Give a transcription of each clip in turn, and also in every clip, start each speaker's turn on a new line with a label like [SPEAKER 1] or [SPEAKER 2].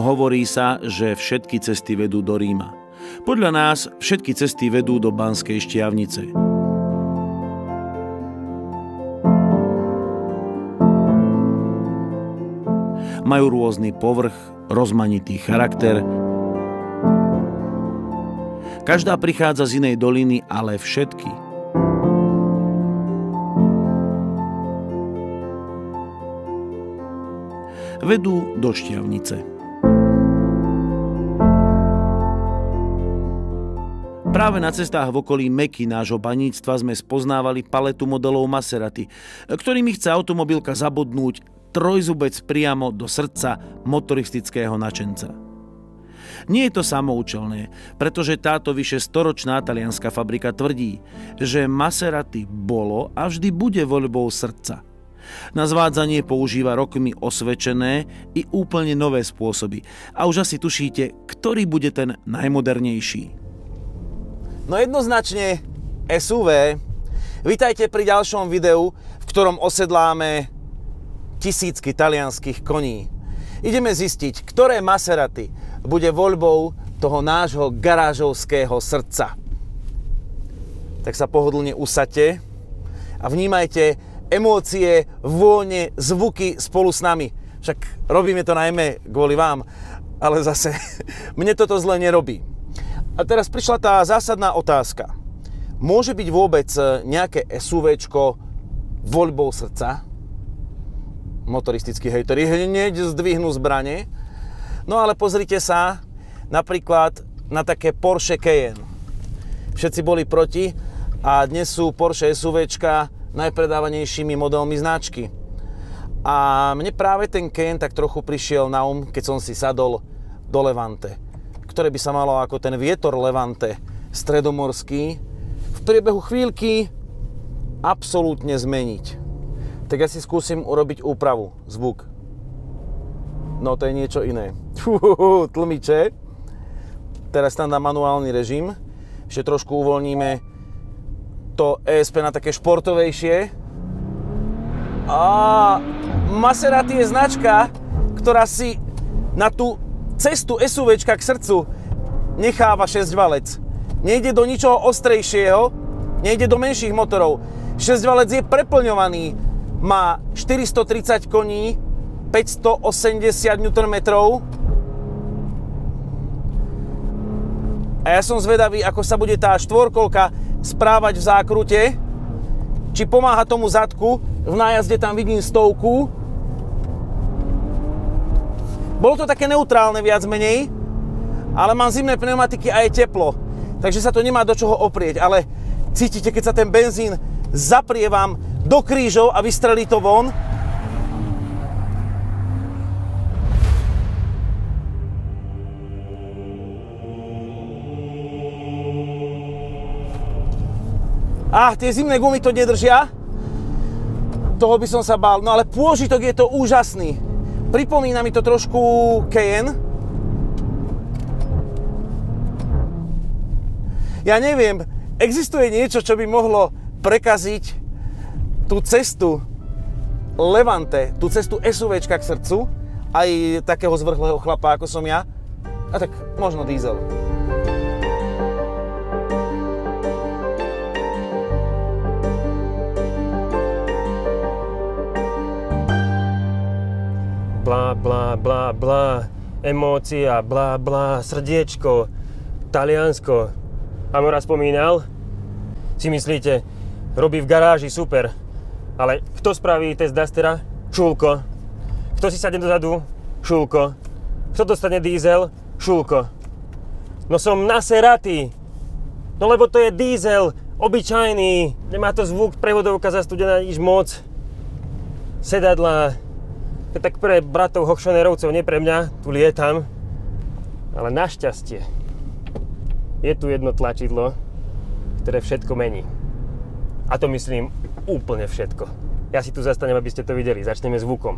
[SPEAKER 1] Hovorí sa, že všetky cesty vedú do Ríma. Podľa nás všetky cesty vedú do Banskej Štiavnice. Majú rôzny povrch, rozmanitý charakter. Každá prichádza z inej doliny, ale všetky vedú do Štiavnice. Práve na cestách v okolí Meky nášho baníctva sme spoznávali paletu modelov Maserati, ktorými chce automobilka zabodnúť trojzubec priamo do srdca motoristického nadšenca. Nie je to samoučelné, pretože táto vyše storočná talianska fabrika tvrdí, že Maserati bolo a vždy bude voľbou srdca. Na zvádzanie používa rokmi osvedčené i úplne nové spôsoby. A už asi tušíte, ktorý bude ten najmodernejší.
[SPEAKER 2] No jednoznačne SUV. Vítajte pri ďalšom videu, v ktorom osedláme tisícky talianských koní. Ideme zistiť, ktoré Maserati bude voľbou toho nášho garážovského srdca. Tak sa pohodlne usaďte a vnímajte emócie, vône, zvuky spolu s nami. Však robíme to najmä kvôli vám, ale zase mne toto zle nerobí. A teraz prišla tá zásadná otázka. Môže byť vôbec nejaké SUVčko voľbou srdca? Motoristickí hejteri hneď zdvihnú zbrane. No ale pozrite sa napríklad na také Porsche Cayenne. Všetci boli proti a dnes sú Porsche SUVčka najpredávanejšími modelmi značky. A mne práve ten Cayenne tak trochu prišiel na keď som si sadol do Levante, ktoré by sa malo ako ten vietor Levante stredomorský v priebehu chvíľky absolútne zmeniť. Tak ja si skúsim urobiť úpravu. Zvuk. No to je niečo iné. Tlmiče. Teraz tam dám manuálny režim. Ešte trošku uvoľníme to ESP na také športovejšie. A Maserati je značka, ktorá si na tú cestu SUVčka k srdcu necháva 6-valec. Nejde do ničoho ostrejšieho, nejde do menších motorov. 6-valec je preplňovaný, má 430 koní, 580 Nm. A ja som zvedavý, ako sa bude tá štvorkolka správať v zákrute, či pomáha tomu zadku, v nájazde tam vidím 100. Bolo to také neutrálne viac menej, ale mám zimné pneumatiky a je teplo, takže sa to nemá do čoho oprieť, ale cítite, keď sa ten benzín zaprie vám do krížov a vystrelí to von. Tie zimné gumy to nedržia, toho by som sa bál, no ale pôžitok je to úžasný. Pripomína mi to trošku Cayenne. Ja neviem, existuje niečo, čo by mohlo prekaziť tú cestu Levante, tú cestu SUVčka k srdcu, aj takého zvrhlého chlapa, ako som ja? A tak možno diesel.
[SPEAKER 3] Blá, blá, blá, blá, emócia, blá, blá, srdiečko, Taliansko. Amora spomínal? Si myslíte, robí v garáži, super. Ale kto spraví test Dustera? Šulko. Kto si sadne dozadu? Šulko. Kto dostane diesel? Šulko. No som Maserati. No lebo to je diesel, obyčajný. Nemá to zvuk, prevodovka zastudená, nič moc. Sedadlá. To je tak pre bratov Hochschonerovcov, nie pre mňa, tu lietam. Ale našťastie je tu jedno tlačidlo, ktoré všetko mení. A to myslím úplne všetko. Ja si tu zastanem, aby ste to videli. Začneme zvukom.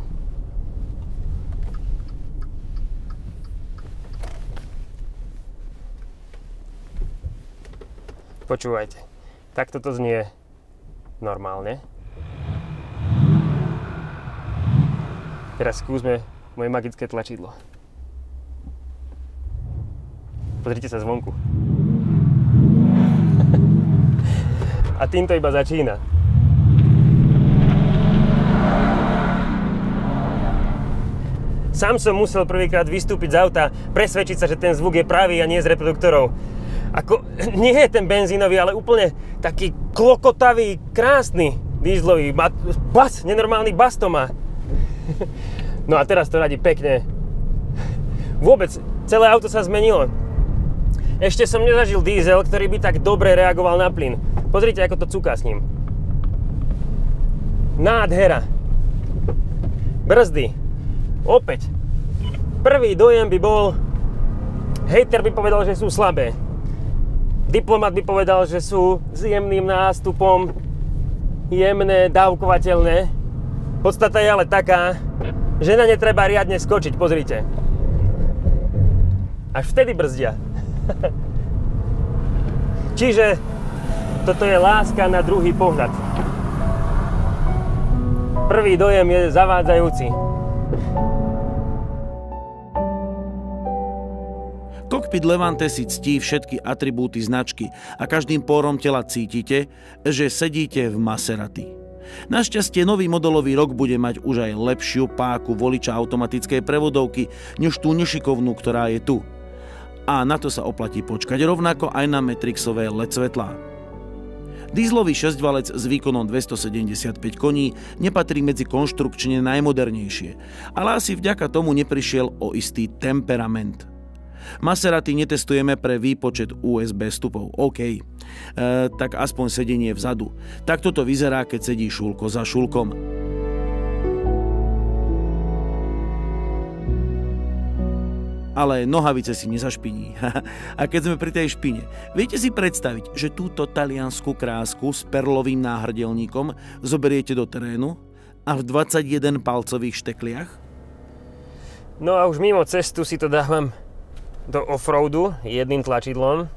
[SPEAKER 3] Počúvajte. Takto to znie normálne. Teraz skúsme moje magické tlačidlo. Pozrite sa zvonku. A tým to iba začína. Sám som musel prvýkrát vystúpiť z auta, presvedčiť sa, že ten zvuk je pravý a nie z reproduktorov. Ako, nie je ten benzínový, ale úplne taký klokotavý, krásny dízlový bas, nenormálny bas to má. No a teraz to radí pekne. Vôbec, celé auto sa zmenilo. Ešte som nezažil diesel, ktorý by tak dobre reagoval na plyn. Pozrite, ako to cúka s ním. Nádhera. Brzdy. Opäť. Prvý dojem by bol, hejter by povedal, že sú slabé. Diplomat by povedal, že sú s jemným nástupom, jemné, dávkovateľné. Podstata je ale taká, že na ne treba riadne skočiť, pozrite. Až vtedy brzdia. Čiže toto je láska na druhý pohľad. Prvý dojem je zavádzajúci.
[SPEAKER 1] Kokpit Levante si ctí všetky atribúty značky a každým pórom tela cítite, že sedíte v Maserati. Našťastie nový modelový rok bude mať už aj lepšiu páku voliča automatickej prevodovky, než tú nešikovnú, ktorá je tu. A na to sa oplatí počkať, rovnako aj na Matrixové LED svetlá. Dieselový 6-valec s výkonom 275 koní nepatrí medzi konštrukčne najmodernejšie, ale asi vďaka tomu neprišiel o istý temperament. Maserati netestujeme pre výpočet USB vstupov, OK. Tak aspoň sedenie vzadu. Tak toto vyzerá, keď sedí šulko za šulkom. Ale nohavice si nezašpiní. A keď sme pri tej špine, viete si predstaviť, že túto taliansku krásku s perlovým náhrdelníkom zoberiete do terénu a v 21 palcových štekliach?
[SPEAKER 3] No a už mimo cestu si to dávam do offroadu jedným tlačidlom.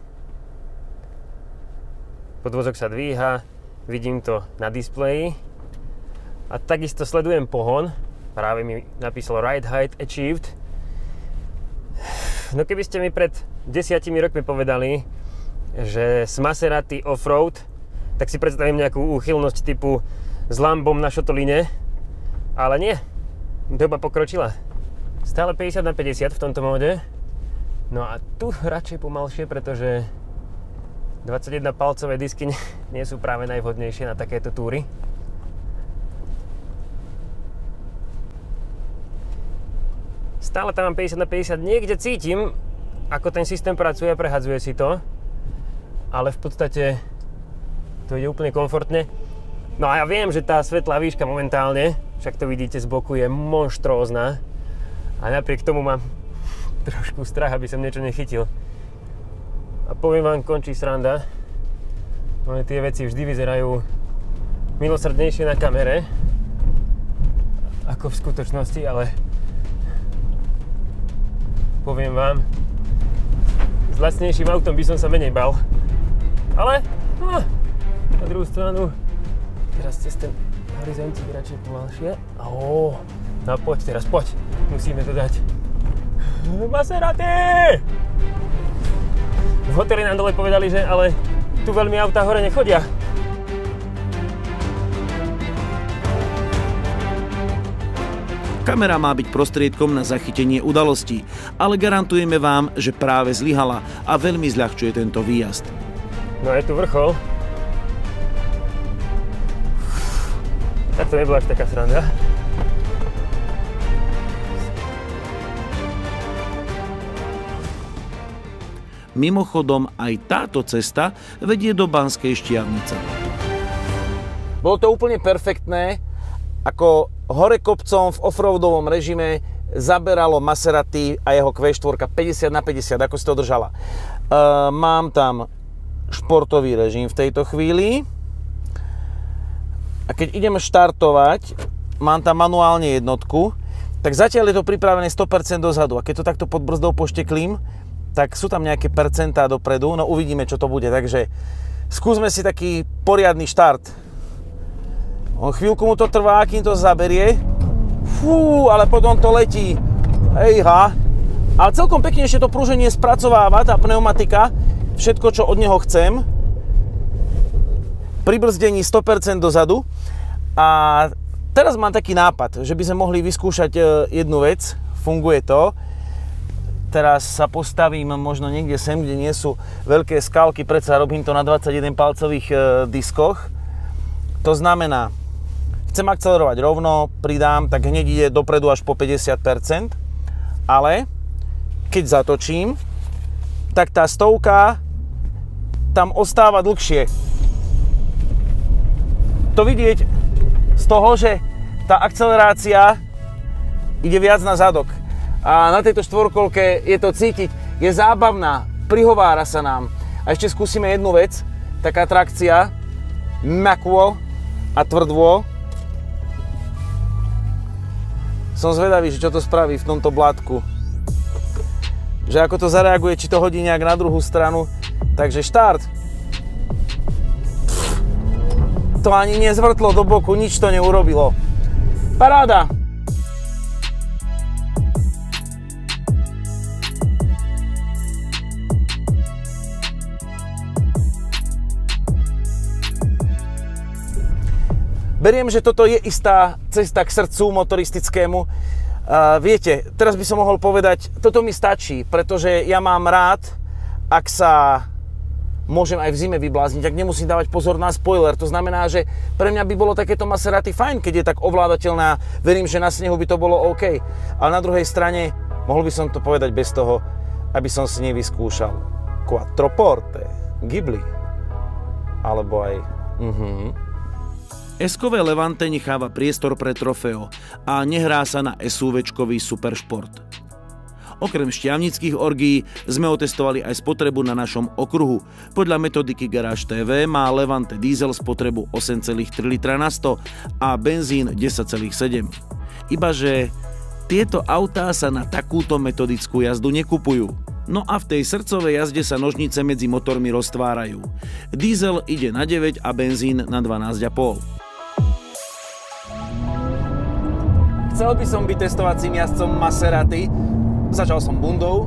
[SPEAKER 3] Podvozok sa dvíha, vidím to na displeji a takisto sledujem pohon. Práve mi napísal Ride Height Achieved. No keby ste mi pred 10 rokmi povedali, že s Maserati offroad, tak si predstavím nejakú úchylnosť typu s Lambom na šotoline, ale nie, doba pokročila. Stále 50/50 v tomto móde. No a tu radšej pomalšie, pretože 21 palcové disky nie sú práve najvhodnejšie na takéto túry. Stále tam mám 50/50, niekde cítim, ako ten systém pracuje, prehadzuje si to, ale v podstate to ide úplne komfortne. No a ja viem, že tá svetlá výška momentálne, však to vidíte z boku, je monštrózna a napriek tomu mám trošku strach, aby som niečo nechytil. A poviem vám, končí sranda. Tie veci vždy vyzerajú milosrdnejšie na kamere ako v skutočnosti, ale poviem vám, s lacnejším autom by som sa menej bal. Ale na druhú stranu teraz cez ten horizontík radšej pomalšie. No poď teraz, poď. Musíme to dať. Maserati! V hoteli nám dole povedali, že ale tu veľmi autá hore nechodia.
[SPEAKER 1] Kamera má byť prostriedkom na zachytenie udalostí, ale garantujeme vám, že práve zlyhala a veľmi zľahčuje tento výjazd.
[SPEAKER 3] No je tu vrchol. Tak to nebola až taká sranda.
[SPEAKER 1] Mimochodom, aj táto cesta vedie do Banskej Štiavnice.
[SPEAKER 2] Bolo to úplne perfektné, ako hore kopcom v offroadovom režime zaberalo Maserati a jeho Q4 50/50, ako si to držala. Mám tam športový režim v tejto chvíli a keď idem štartovať, mám tam manuálne jednotku, tak zatiaľ je to pripravené 100% dozadu a keď to takto pod brzdou pošteklím, tak sú tam nejaké percentá dopredu, no uvidíme, čo to bude. Takže skúsme si taký poriadny štart. Chvíľku mu to trvá, kým to zaberie. Fú, ale potom to letí. Hejha. Ale celkom pekne ešte to pruženie spracováva, tá pneumatika, všetko, čo od neho chcem. Pri brzdení 100% dozadu. A teraz mám taký nápad, že by sme mohli vyskúšať jednu vec. Funguje to. Teraz sa postavím možno niekde sem, kde nie sú veľké skalky, predsa robím to na 21 palcových diskoch. To znamená, chcem akcelerovať rovno, pridám, tak hneď ide dopredu až po 50%, ale keď zatočím, tak tá 100 tam ostáva dlhšie. To vidieť z toho, že tá akcelerácia ide viac na zadok. A na tejto štvorkolke je to cítiť, je zábavná, prihovára sa nám. A ešte skúsime jednu vec, taká trakcia, mäkvo a tvrdvo. Som zvedavý, že čo to spraví v tomto blátku. Že ako to zareaguje, či to hodí nejak na druhú stranu. Takže štart. To ani nezvrtlo do boku, nič to neurobilo. Paráda. Beriem, že toto je istá cesta k srdcu motoristickému. Viete, teraz by som mohol povedať, toto mi stačí, pretože ja mám rád, ak sa môžem aj v zime vyblázniť, ak nemusím dávať pozor na spoiler. To znamená, že pre mňa by bolo takéto Maserati fajn, keď je tak ovládateľná. Verím, že na snehu by to bolo OK. Ale na druhej strane, mohol by som to povedať bez toho, aby som si nevyskúšal Quattroporte, Ghibli, alebo aj...
[SPEAKER 1] S-kové Levante necháva priestor pre Trofeo a nehrá sa na SUV-čkový superšport. Okrem šťavnických orgií sme otestovali aj spotrebu na našom okruhu. Podľa metodiky Garage TV má Levante diesel spotrebu 8,3 litra na 100 a benzín 10,7. Ibaže tieto autá sa na takúto metodickú jazdu nekupujú. No a v tej srdcovej jazde sa nožnice medzi motormi roztvárajú. Diesel ide na 9 a benzín na 12,5.
[SPEAKER 2] Chcel by som byť testovacím jazdcom Maserati, začal som bundou,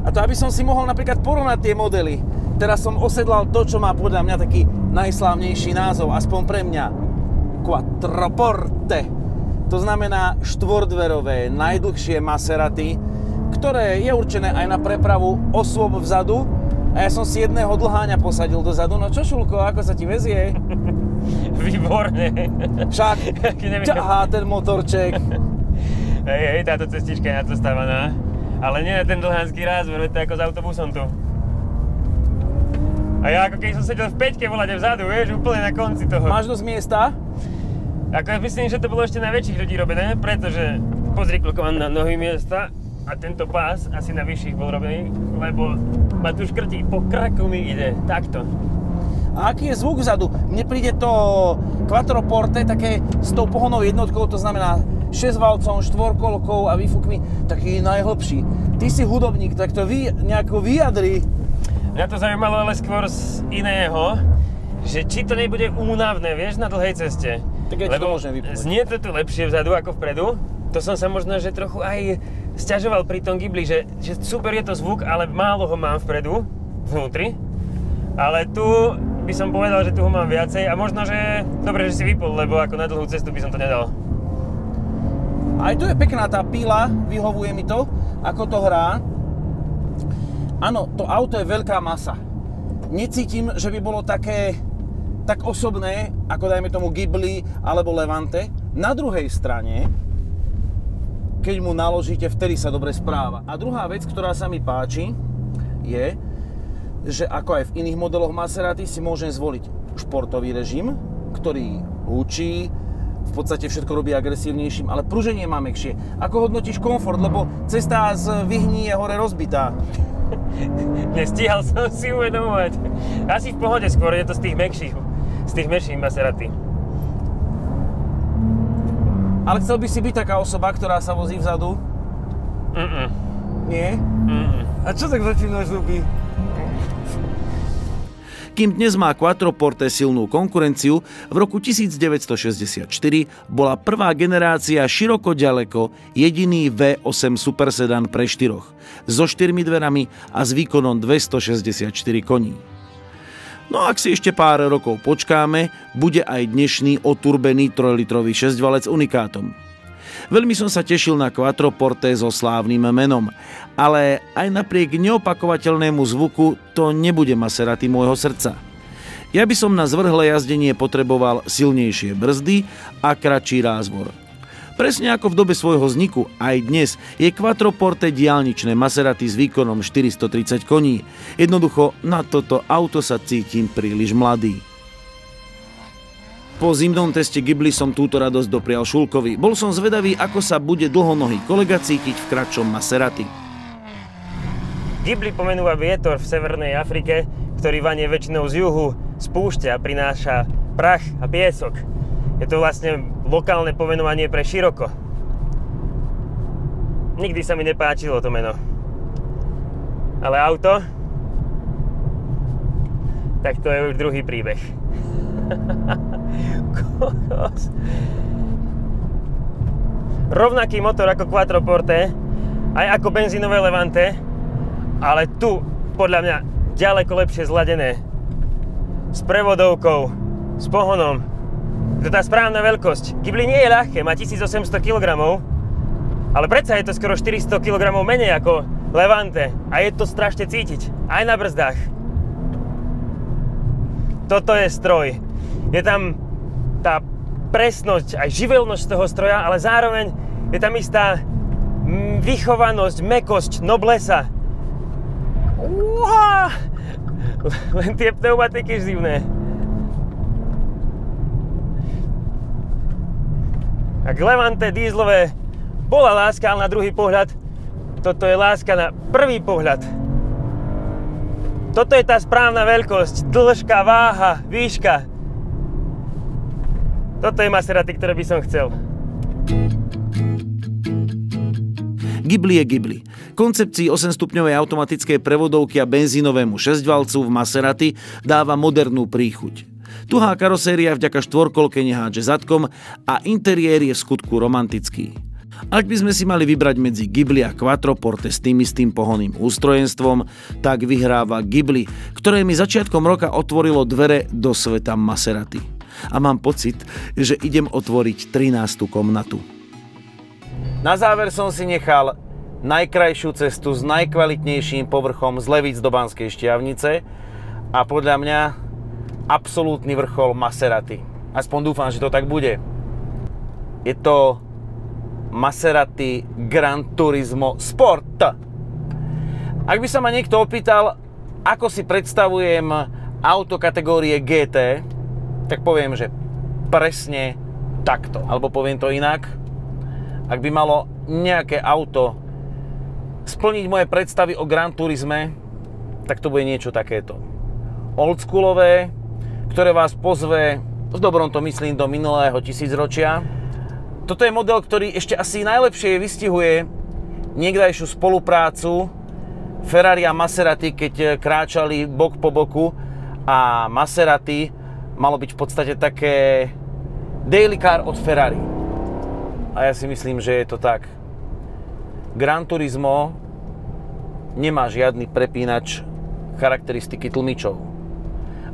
[SPEAKER 2] a to aby som si mohol napríklad porovnať tie modely. Teraz som osedlal to, čo má podľa mňa taký najslávnejší názov, aspoň pre mňa. Quattroporte. To znamená štvordverové, najdlhšie Maserati, ktoré je určené aj na prepravu osôb vzadu. A ja som si jedného dlháňa posadil dozadu. No čo, Šulko, ako sa ti vezie?
[SPEAKER 3] Výborne.
[SPEAKER 2] Však ťahá ten motorček.
[SPEAKER 3] Hej, táto cestička je na to stávaná. Ale nie na ten dlhánsky rázvor, to je ako s autobusom tu. A ja ako keď som sedel v peťke volať vzadu, vieš, úplne na konci toho.
[SPEAKER 2] Máš dosť miesta?
[SPEAKER 3] Ako ja myslím, že to bolo ešte na väčších ľudí robené, pretože pozri, koľko mám na nohy miesta a tento pás asi na vyšších bol robený, lebo ma tu škrtí, po kraku mi ide, takto.
[SPEAKER 2] A aký je zvuk vzadu? Mne príde to Quattroporte také s tou pohonnou jednotkou, to znamená 6-valcom, 4-kolkou a výfukmi, taký najhlbší. Ty si hudobník, tak to nejako vyjadri.
[SPEAKER 3] Mňa to zaujímalo ale skôr z iného, že či to nebude únavné, vieš, na dlhej ceste.
[SPEAKER 2] Tak ja ti to môžem vypovedať.
[SPEAKER 3] Znie to tu lepšie vzadu ako vpredu. To som sa možno, že trochu aj sťažoval pri tom Ghibli, že super je to zvuk, ale málo ho mám vpredu, vnútri. Ale tu by som povedal, že tu ho mám viacej a možno, že dobre, že si vypol, lebo ako na dlhú cestu by som to nedal.
[SPEAKER 2] Aj tu je pekná tá píla, vyhovuje mi to, ako to hrá. Áno, to auto je veľká masa. Necítim, že by bolo také tak osobné, ako dajme tomu Ghibli alebo Levante. Na druhej strane, keď mu naložíte, vtedy sa dobre správa. A druhá vec, ktorá sa mi páči, je, že ako aj v iných modeloch Maserati si môžem zvoliť športový režim, ktorý hučí, v podstate všetko robí agresívnejším, ale pruženie má mäkšie. Ako hodnotíš komfort, lebo cesta z Vyhní je hore rozbitá.
[SPEAKER 3] Nestíhal som si uvedomovať. Asi v pohode, skôr je to z tých mäkších Maserati.
[SPEAKER 2] Ale chcel by si byť taká osoba, ktorá sa vozí vzadu? Nie? A čo tak začínaš robiť?
[SPEAKER 1] Kým dnes má Quattroporte silnú konkurenciu, v roku 1964 bola prvá generácia široko ďaleko jediný V8 supersedan pre štyroch, so 4 dverami a s výkonom 264 koní. No a ak si ešte pár rokov počkáme, bude aj dnešný oturbený 3-litrový 6-valec unikátom. Veľmi som sa tešil na Quattroporte so slávnym menom, ale aj napriek neopakovateľnému zvuku to nebude Maserati môjho srdca. Ja by som na zvrhlé jazdenie potreboval silnejšie brzdy a kratší rázvor. Presne ako v dobe svojho vzniku, aj dnes je Quattroporte diaľničné Maserati s výkonom 430 koní. Jednoducho na toto auto sa cítim príliš mladý. Po zimnom teste Ghibli som túto radosť doprial Šulkovi. Bol som zvedavý, ako sa bude dlhonohý kolega cítiť v kratšom Maserati.
[SPEAKER 3] Ghibli pomenúva vietor v Severnej Afrike, ktorý vanie väčšinou z juhu, z púšte a prináša prach a piesok. Je to vlastne lokálne pomenovanie pre široko. Nikdy sa mi nepáčilo to meno. Ale auto? Tak to je už druhý príbeh. Rovnaký motor ako Quattroporte, aj ako benzínové Levante, ale tu podľa mňa ďaleko lepšie zladené. S prevodovkou, s pohonom. To je tá správna veľkosť. Ghibli nie je ľahké, má 1800 kg, ale predsa je to skoro 400 kg menej ako Levante a je to strašne cítiť, aj na brzdách. Toto je stroj. Je tam tá presnosť, aj živelnosť toho stroja, ale zároveň je tam istá vychovanosť, mäkosť, noblesa. Uha! Len tie pneumatiky zimné. Ak Levante dízlové bola láska, ale na druhý pohľad, toto je láska na prvý pohľad. Toto je tá správna veľkosť, dĺžka, váha, výška. Toto je Maserati, ktoré by som chcel.
[SPEAKER 1] Ghibli je Ghibli. Koncepcii 8-stupňovej automatickej prevodovky a benzínovému 6-valcu v Maserati dáva modernú príchuť. Tuhá karoséria vďaka štvorkolke nehádže zadkom a interiér je v skutku romantický. Ak by sme si mali vybrať medzi Ghibli a Quattroporte s tým istým pohonným ústrojenstvom, tak vyhráva Ghibli, ktoré mi začiatkom roka otvorilo dvere do sveta Maserati. A mám pocit, že idem otvoriť 13. komnatu.
[SPEAKER 2] Na záver som si nechal najkrajšiu cestu s najkvalitnejším povrchom z Levíc do Banskej Štiavnice a podľa mňa absolútny vrchol Maserati. Aspoň dúfam, že to tak bude. Je to Maserati Gran Turismo Sport. Ak by sa ma niekto opýtal, ako si predstavujem auto kategórie GT, tak poviem, že presne takto. Alebo poviem to inak. Ak by malo nejaké auto splniť moje predstavy o Gran Turisme, tak to bude niečo takéto. Oldschoolové, ktoré vás pozve, v dobrom to myslím, do minulého tisícročia. Toto je model, ktorý ešte asi najlepšie vystihuje niekdajšiu spoluprácu Ferrari a Maserati, keď kráčali bok po boku a Maserati malo byť v podstate také daily car od Ferrari. A ja si myslím, že je to tak. Gran Turismo nemá žiadny prepínač charakteristiky tlmičov.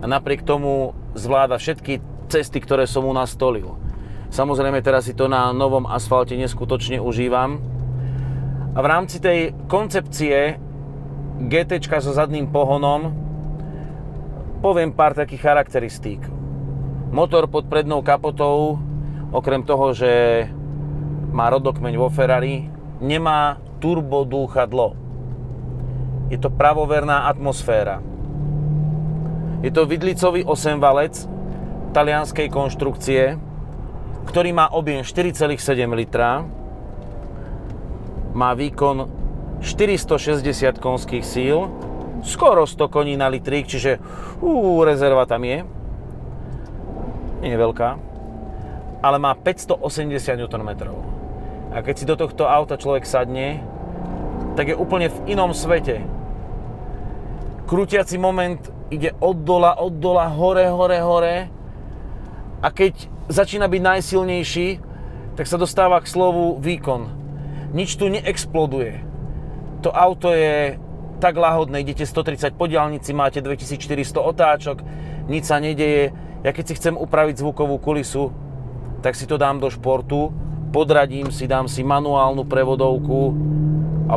[SPEAKER 2] A napriek tomu zvláda všetky cesty, ktoré som mu nastolil. Samozrejme, teraz si to na novom asfalte neskutočne užívam. A v rámci tej koncepcie GTčka so zadným pohonom poviem pár takých charakteristík. Motor pod prednou kapotou, okrem toho, že má rodokmeň vo Ferrari, nemá turbodúchadlo. Je to pravoverná atmosféra. Je to vidlicový 8-valec talianskej konštrukcie, ktorý má objem 4,7 litra, má výkon 460 konských síl, skoro 100 koní na litrík, čiže rezerva tam je. Nie je veľká, ale má 580 Nm. A keď si do tohto auta človek sadne, tak je úplne v inom svete. Krútiaci moment ide od dola, hore. A keď začína byť najsilnejší, tak sa dostáva k slovu výkon. Nič tu neexploduje. To auto je tak lahodné, idete 130 po diaľnici, máte 2400 otáčok, nič sa nedeje. Ja keď si chcem upraviť zvukovú kulisu, tak si to dám do športu, podradím si, dám si manuálnu prevodovku a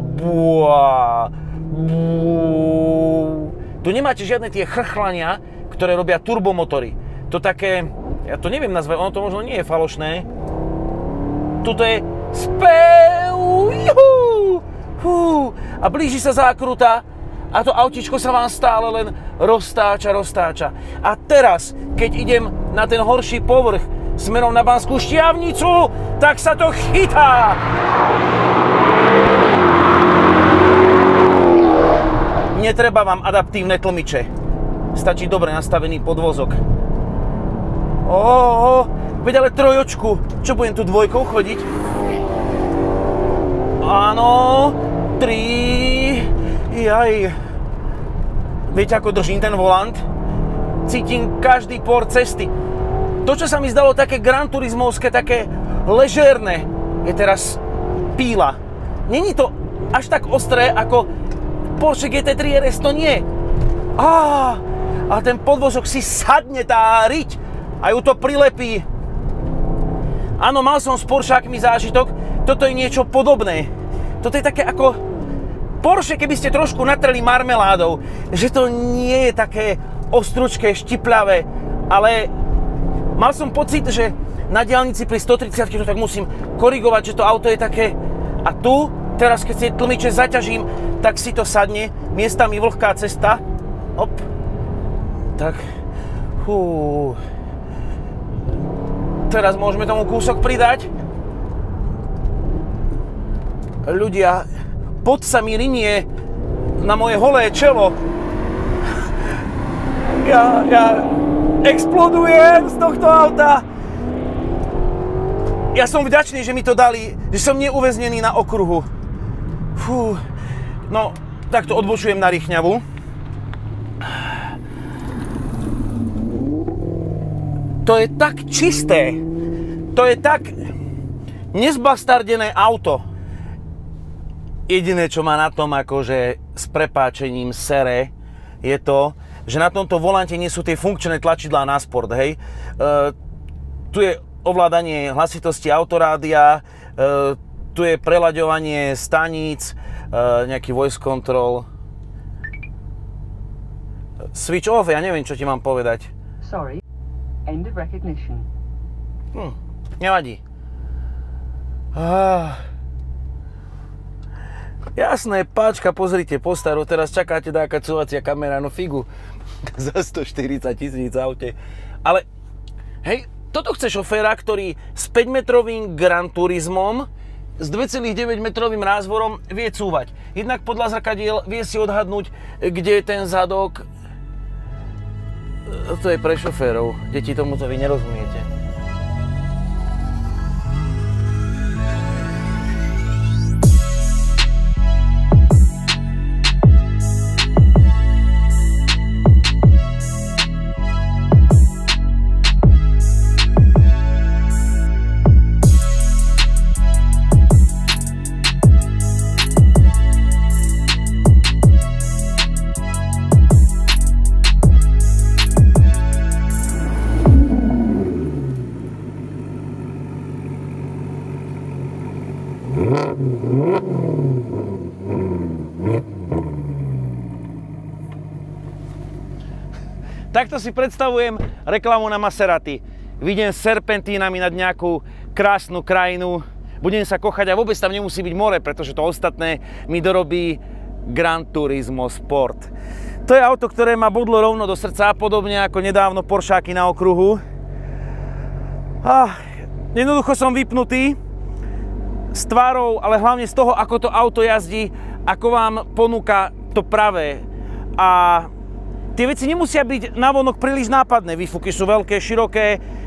[SPEAKER 2] tu nemáte žiadne tie chrchlania, ktoré robia turbomotory. To také, ja to neviem nazvať, ono to možno nie je falošné. Tuto je spev, a blíži sa zákruta a to autičko sa vám stále len roztáča. A teraz, keď idem na ten horší povrch smerom na Banskú Štiavnicu, tak sa to chytá. Netreba vám adaptívne tlmiče. Stačí dobre nastavený podvozok. Veď ale trojočku. Čo, budem tu dvojkou chodiť? Áno, 3. Jaj. Viete, ako držím ten volant? Cítim každý por cesty. To, čo sa mi zdalo také Gran Turismovské, také ležérne, je teraz píla. Není to až tak ostré, ako Porsche GT3 RS, to nie. A ten podvozok si sadne tá riť a ju to prilepí. Áno, mal som s Poršákmi zážitok, toto je niečo podobné. Toto je také ako Porsche, keby ste trošku natreli marmeládou, že to nie je také ostručké, štipľavé, ale mal som pocit, že na diaľnici pri 130 to tak musím korigovať, že to auto je také. A tu, teraz keď si tlmiče zaťažím, tak si to sadne, miestami vlhká cesta. Hop. Tak. Teraz môžeme tomu kúsok pridať. Ľudia, pot sa mi rinie na moje holé čelo. Ja explodujem z tohto auta. Ja som vďačný, že mi to dali, že som neuväznený na okruhu. No, takto odbočujem na Rychňavu. To je tak čisté. To je tak nezbastardené auto. Jediné, čo má na tom akože s prepáčením sere, je to, že na tomto volante nie sú tie funkčné tlačidlá na sport, hej. Tu je ovládanie hlasitosti autorádia, tu je prelaďovanie staníc, nejaký voice control. Switch off, ja neviem, čo ti mám povedať.
[SPEAKER 4] Sorry, end of recognition.
[SPEAKER 2] Nevadí. Jasné, páčka, pozrite, postaro, teraz čakáte taká covacia kamera, no figu, za 140 000 v aute. Ale, hej, toto chce šoféra, ktorý s 5-metrovým Gran Turismom, s 2,9 metrovým rázvorom vie cúvať. Jednak podľa zrkadiel vie si odhadnúť, kde je ten zadok. To je pre šoférov, deti, tomuto vy nerozumiete. Takto si predstavujem reklamu na Maserati. Vidím serpentínami nad nejakú krásnu krajinu, budem sa kochať a vôbec tam nemusí byť more, pretože to ostatné mi dorobí Gran Turismo Sport. To je auto, ktoré ma bodlo rovno do srdca, podobne ako nedávno Poršáky na okruhu. Jednoducho som vypnutý s tvárou, ale hlavne z toho, ako to auto jazdí, ako vám ponúka to pravé. A tie veci nemusia byť navonok príliš nápadné. Výfuky sú veľké,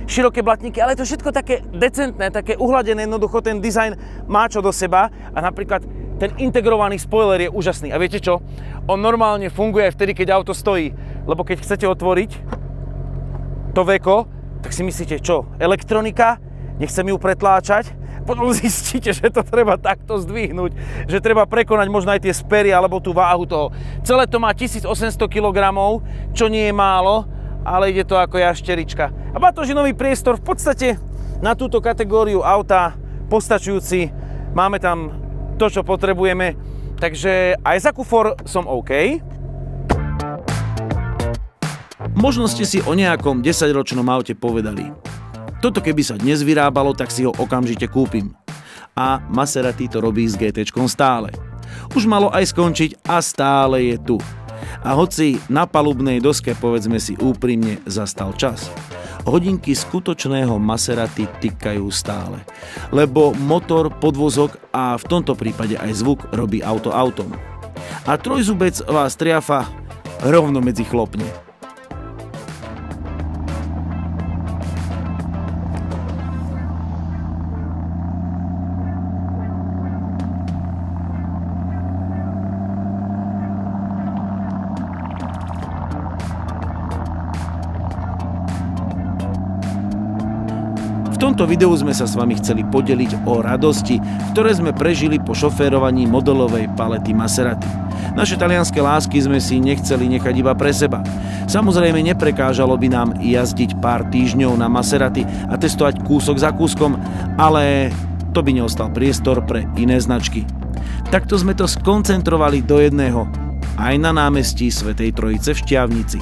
[SPEAKER 2] široké blatníky, ale je to všetko také decentné, také uhladené. Jednoducho ten dizajn má čo do seba a napríklad ten integrovaný spoiler je úžasný. A viete čo? On normálne funguje aj vtedy, keď auto stojí. lebo keď chcete otvoriť to veko, tak si myslíte, čo, elektronika? Nechcem ju pretláčať? Potom zistíte, že to treba takto zdvihnúť, že treba prekonať možno aj tie spery alebo tú váhu toho. Celé to má 1800 kg, čo nie je málo, ale ide to ako jašterička. A batožinový priestor v podstate na túto kategóriu auta postačujúci. Máme tam to, čo potrebujeme, takže aj za kufor som OK.
[SPEAKER 1] Možno ste si o nejakom 10-ročnom aute povedali: toto keby sa dnes vyrábalo, tak si ho okamžite kúpim. A Maserati to robí s GT-čkom stále. Už malo aj skončiť a stále je tu. A hoci na palubnej doske, povedzme si úprimne, zastal čas, hodinky skutočného Maserati tikajú stále. Lebo motor, podvozok a v tomto prípade aj zvuk robí auto autom. A trojzubec vás triafa rovno medzi chlopne. V tomto videu sme sa s vami chceli podeliť o radosti, ktoré sme prežili po šoférovaní modelovej palety Maserati. Naše talianske lásky sme si nechceli nechať iba pre seba. Samozrejme neprekážalo by nám jazdiť pár týždňov na Maserati a testovať kúsok za kúskom, ale to by neostal priestor pre iné značky. Takto sme to skoncentrovali do jedného, aj na námestí Svätej Trojice v Štiavnici.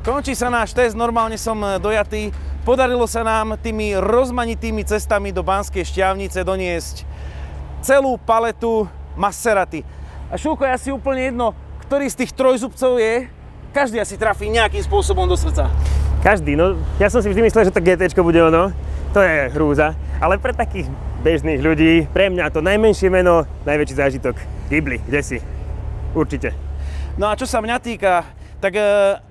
[SPEAKER 2] Končí sa náš test, normálne som dojatý. Podarilo sa nám tými rozmanitými cestami do Banskej Štiavnice doniesť celú paletu Maserati. A Šulko, je asi úplne jedno, ktorý z tých trojzubcov je, každý asi trafí nejakým spôsobom do srdca.
[SPEAKER 3] Každý, no ja som si vždy myslel, že to GTčko bude ono, to je hrúza. Ale pre takých bežných ľudí, pre mňa to najmenšie meno, najväčší zážitok. Ghibli, kde si? Určite.
[SPEAKER 2] No a čo sa mňa týka, tak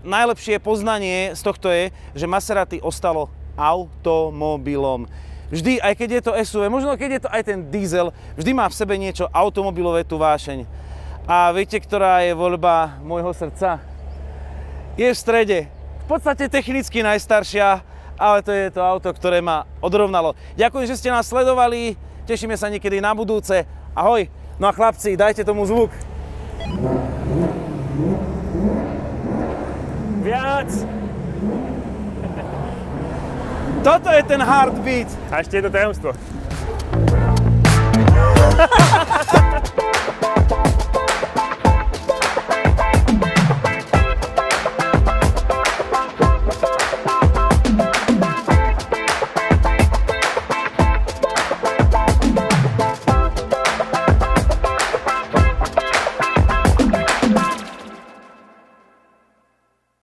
[SPEAKER 2] najlepšie poznanie z tohto je, že Maserati ostalo automobilom. Vždy, aj keď je to SUV, možno keď je to aj ten diesel, vždy má v sebe niečo automobilové, tú vášeň. A viete, ktorá je voľba môjho srdca? Je v strede. V podstate technicky najstaršia, ale to je to auto, ktoré ma odrovnalo. Ďakujem, že ste nás sledovali, tešíme sa niekedy na budúce. Ahoj! No a chlapci, dajte tomu zvuk.
[SPEAKER 3] Viac!
[SPEAKER 2] Toto je ten heartbeat.
[SPEAKER 3] A ešte jedno tajomstvo.